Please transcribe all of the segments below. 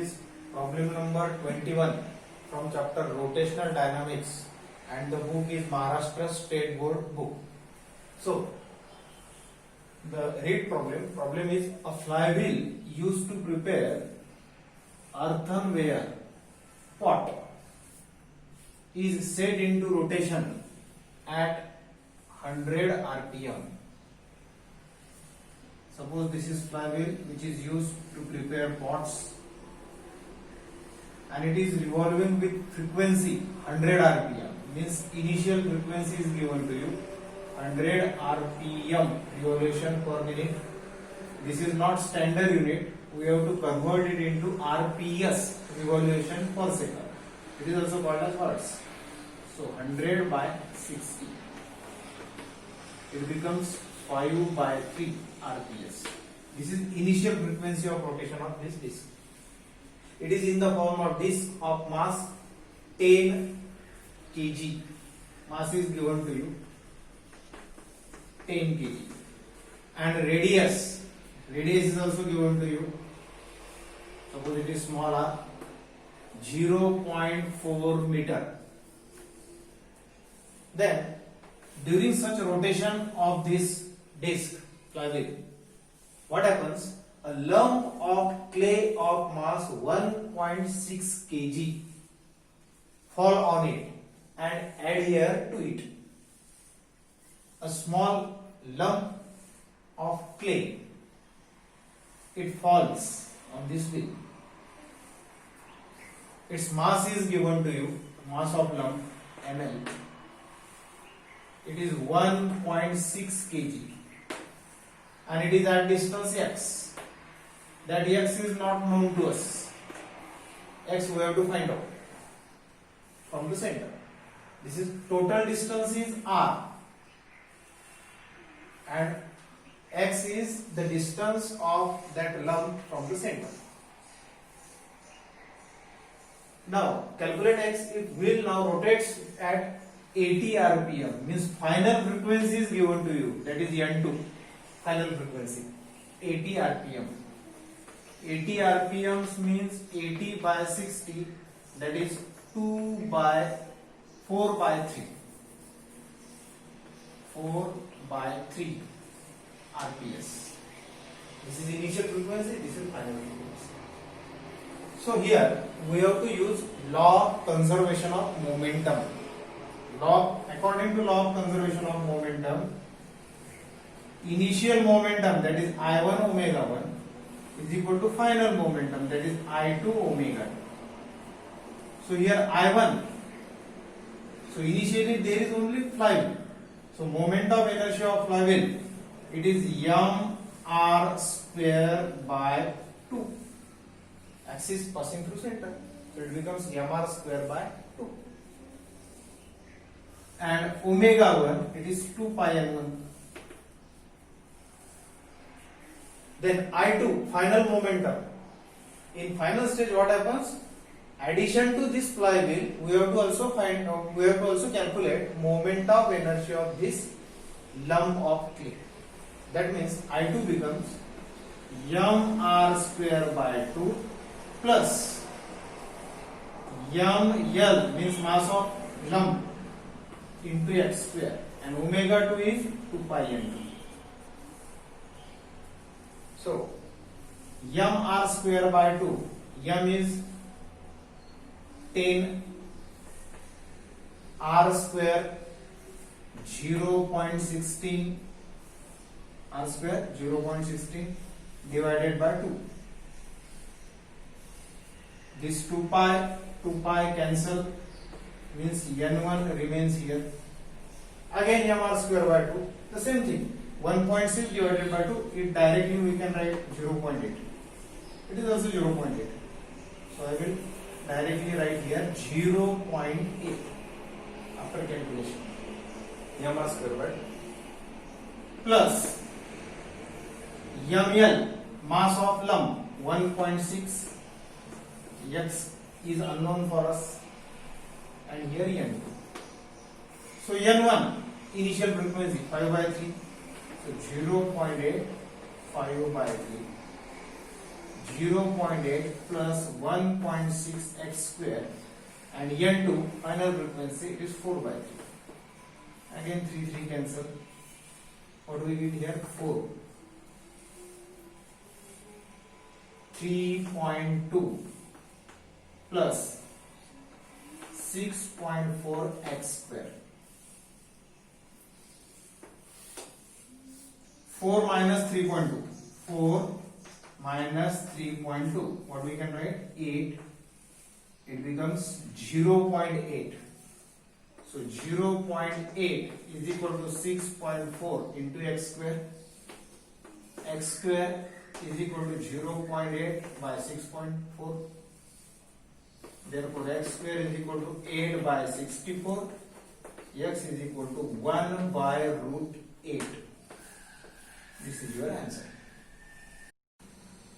is problem number 21 from chapter Rotational Dynamics, and the book is Maharashtra State Board book. So, the read problem is a flywheel used to prepare earthenware pot is set into rotation at 100 rpm. Suppose this is flywheel which is used to prepare pots, and it is revolving with frequency 100 rpm, means initial frequency is given to you 100 rpm revolution per minute. This is not standard unit, we have to convert it into rps, revolution per second. It is also called as hertz. So 100 by 60, it becomes 5 by 3 rps. This is initial frequency of rotation of this disc. It is in the form of disc of mass 10 kg. Mass is given to you 10 kg, and radius is also given to you. Suppose it is small r, 0.4 meter. Then during such rotation of this disc flywheel, what happens? A lump of clay of mass 1.6 kg fall on it and adhere to it. A small lump of clay, it falls on this wheel. Its mass is given to you, mass of lump ml. It is 1.6 kg, and it is at distance x. That x is not known to us. X we have to find out from the center. This is total distance is r, and x is the distance of that lump from the center. Now calculate x if wheel now rotates at 80 rpm, means final frequency is given to you, that is n2, final frequency 80 rpm. 80 rpms means 80 by 60, that is 4 by 3 rps. This is initial frequency, this is final frequency. So here we have to use law of conservation of momentum. According to law of conservation of momentum, initial momentum, that is I1 omega 1, is equal to final momentum, that is I2 omega 2. So here I1, so initially there is only flywheel. So moment of inertia of flywheel, it is mr square by 2. Axis passing through center, so it becomes mr square by 2. And omega 1, it is 2 pi n1. Then I2, final momentum. In final stage, what happens? Addition to this flywheel, we have to also calculate moment of inertia of this lump of clay. That means I2 becomes mr square by 2 plus ml, means mass of lump, into x square, and omega 2 is 2 pi n2. So mr square by 2, m is 10 r square 0.16 r square 0.16 divided by 2. This 2 pi cancel, means n1 remains here. Again mr square by 2, the same thing, 1.6 divided by 2, it directly we can write 0.8. It is also 0.8. So I will directly write here 0.8 after calculation. mr square by 2 plus ml, mass of lump 1.6, x is unknown for us, and here n2. So n1, initial frequency 5 by 3, so 0.8 5 by 3, 0.8 plus 1.6 x square, and N2 final frequency is 4 by 3. Again 3 cancel. What do we get here? 4. 3.2 plus 6.4 x square. 4 minus 3.2. 4 minus 3.2. What we can write? 8. It becomes 0.8. So 0.8 is equal to 6.4 into x square. X square is equal to 0.8 by 6.4. Therefore x square is equal to 8 by 64. X is equal to 1 by root 8. This is your answer.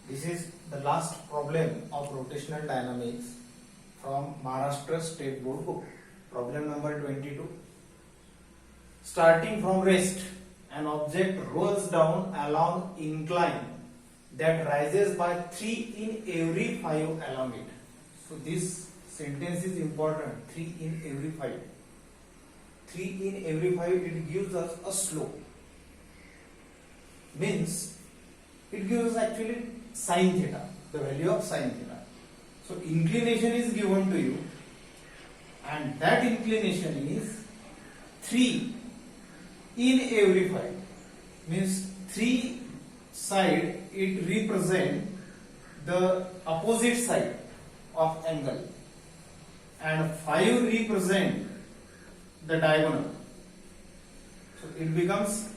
This is the last problem of rotational dynamics from Maharashtra State Board book. Problem number 22. Starting from rest, an object rolls down along incline that rises by 3 in every 5 along it. So this sentence is important. 3 in every 5. 3 in every 5, it gives us a slope. Means it gives us actually sin theta, the value of sin theta. So inclination is given to you, and that inclination is 3 in every 5. Means 3 side, it represent the opposite side of angle, and 5 represent the diagonal. So it becomes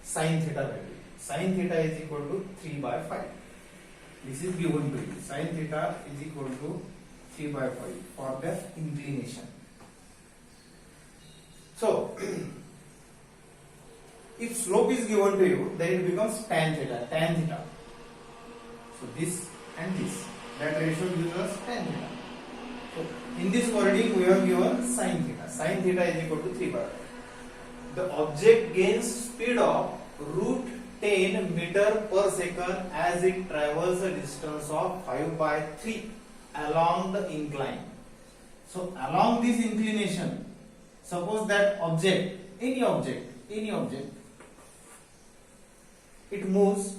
sin theta value. Sin theta is equal to 3 by 5. This is given to you. Sin theta is equal to 3 by 5 for the inclination. So if slope is given to you, then it becomes tan theta. Tan theta. So this and this, that ratio gives us tan theta. So in this wording we have given sin theta. Sin theta is equal to 3 by 5. The object gains speed of root 10 meter per second as it travels a distance of 5 by 3 along the incline. So along this inclination, suppose that object, any object, it moves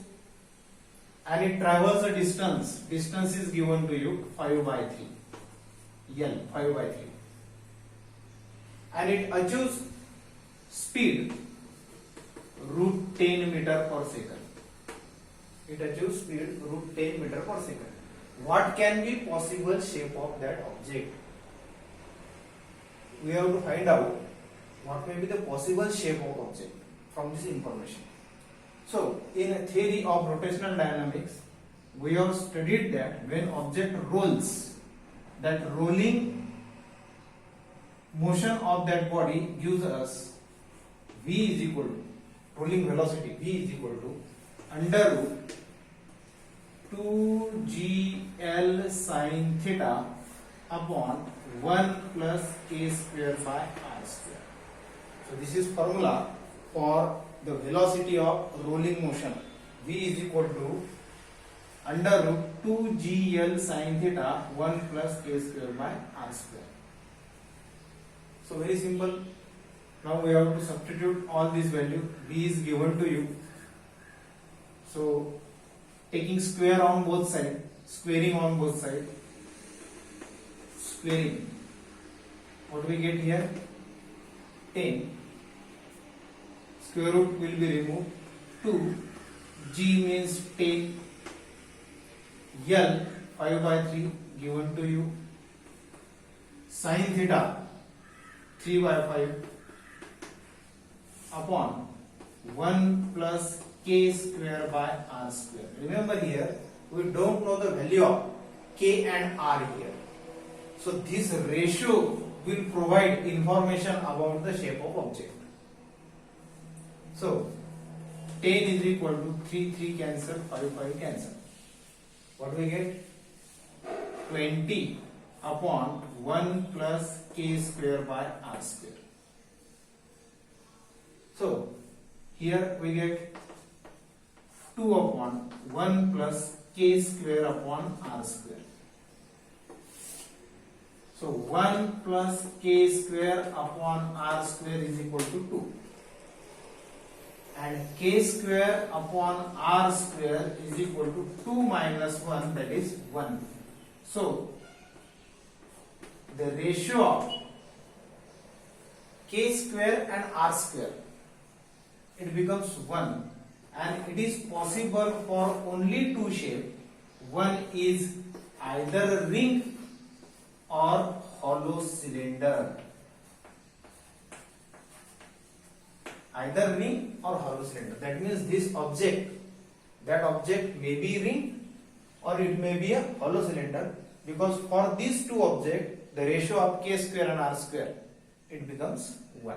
and it travels a distance. Distance is given to you 5 by 3. L, 5 by 3. And it achieves speed root 10 meter per second. It achieves speed root 10 meter per second. What can be possible shape of that object? We have to find out what may be the possible shape of object from this information. So, in a theory of rotational dynamics, we have studied that when object rolls, that rolling motion of that body gives us V is equal to, rolling velocity V is equal to under root 2gl sin theta upon 1 plus k square by r square. So this is formula for the velocity of rolling motion. V is equal to under root 2gl sin theta 1 plus k square by r square. So very simple. Now we have to substitute all these values. V is given to you. So taking square on both sides, squaring on both sides, squaring. What do we get here? 10. Square root will be removed. 2. G means 10. L 5 by 3 given to you. Sin theta 3 by 5 upon 1 plus k square by r square. Remember here, we don't know the value of k and r here. So this ratio will provide information about the shape of object. So 10 is equal to 3 cancel, 5 cancel. What do we get? 20 upon 1 plus k square by r square. So here we get 2 upon 1 plus k square upon r square. So 1 plus k square upon r square is equal to 2. And k square upon r square is equal to 2 minus 1, that is 1. So the ratio of k square and r square, it becomes 1, and it is possible for only two shapes. One is either ring or hollow cylinder. Either ring or hollow cylinder. That means this object, that object may be ring or it may be a hollow cylinder, because for these two objects the ratio of k square and r square, it becomes 1.